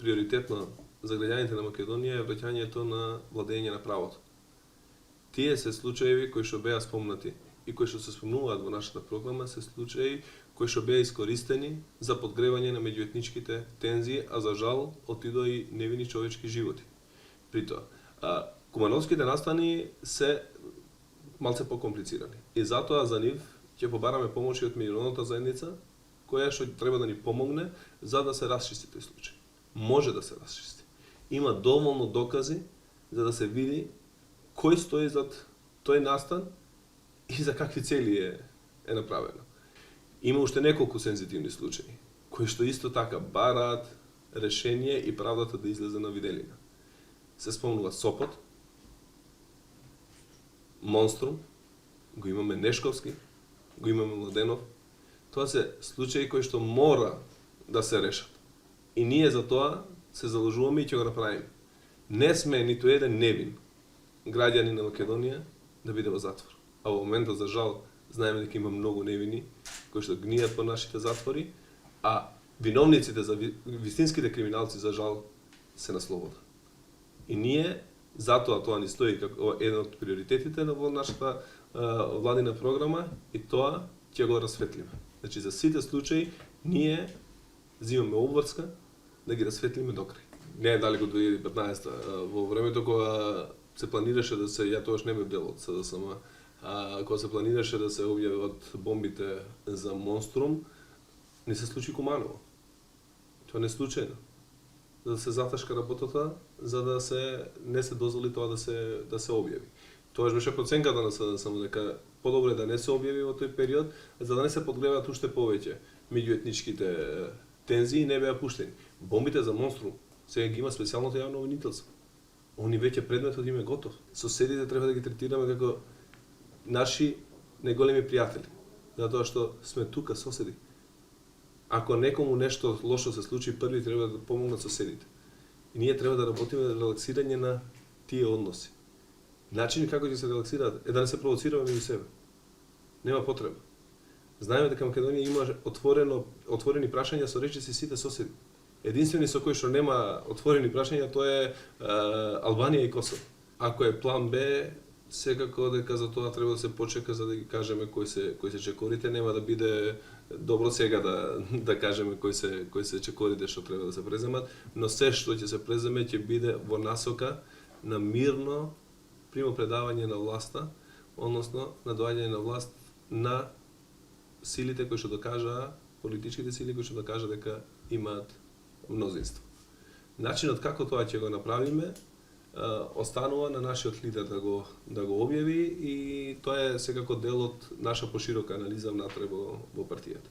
приоритетно за граѓаните на Македонија е враќањето на владење на правото. Тие се случаеви кои што беа спомнати и кои што се спомнуваат во нашата програма се случаи кои што беа искористени за подгревање на меѓуетничките тензии, а за жал отидоа и невини човечки животи. При тоа, Кумановските настани се малце покомплицирани. И затоа за нив ќе побараме помоши од меѓународната заедница, која што треба да ни помогне за да се расчисти тој случај. Може да се расчисти. Има доволно докази за да се види кој стои зад тој настан и за какви цели е направено. Има уште неколку сензитивни случаи, кои што исто така бараат решение и правдата да излезе на виделина. Се спомнува Сопот, Монструм, го имаме Нешковски, го имаме Младенов. Тоа се случаи кои што мора да се решат. И ние за тоа се заложуваме и ќе го направиме. Не сме ниту еден невин граѓани на Македонија да биде во затвор. А во моментот, за жал, знаеме дека има многу невини кои што гнијат по нашите затвори, а виновниците за вистинските криминалци, за жал, се на слобода. И ние, затоа тоа ни стои како еден од приоритетите во нашата владина програма и тоа ќе го расветлиме. Значи, за сите случаи, ние взимаме обврска да ги расветлиме до крај. Не е далеко до 2015 во времето кога се планираше да се, ја тогаш не бев дел од СДСМ, кога се планираше да се објават бомбите за Монструм, не се случи Куманово. Тоа не е случајно. За да се заташка работата, за да не се дозволи тоа да се објави. Тоа беше проценката на СДСМ дека подобро е да не се објави во тој период, за да не се подгреваат уште повеќе меѓуетничките тензии не беа пуштени. Бомбите за Монструм сега ги има специјалното јавно обвинителство. Они веќе предметот им е готов. Соседите треба да ги третираме како наши најголеми пријатели, затоа што сме тука соседи. Ако некому нешто лошо се случи, први треба да помогнат соседите. И ние треба да работиме за релаксирање на тие односи. Начинот како ќе се релаксираат е да не се провоцираме меѓу себе. Нема потреба. Знаеме дека Македонија има отворени прашања со речиси сите соседи. Единствени со кој што нема отворени прашања тоа е Албанија и Косово. Ако е план Б, секако дека за тоа треба да се почека за да ги кажеме кои се чекорите, нема да биде добро сега да кажеме кои се чекорите што треба да се преземат, но се што ќе се преземе ќе биде во насока на мирно примопредавање на власта, односно на доаѓање на власт на силите кои што докажаа, политичките сили кои што докажаа дека имаат мнозинство. Начинот како тоа ќе го направиме останува на нашиот лидер да го објави и тоа е секако дел од наша поширока анализа внатре во партијата.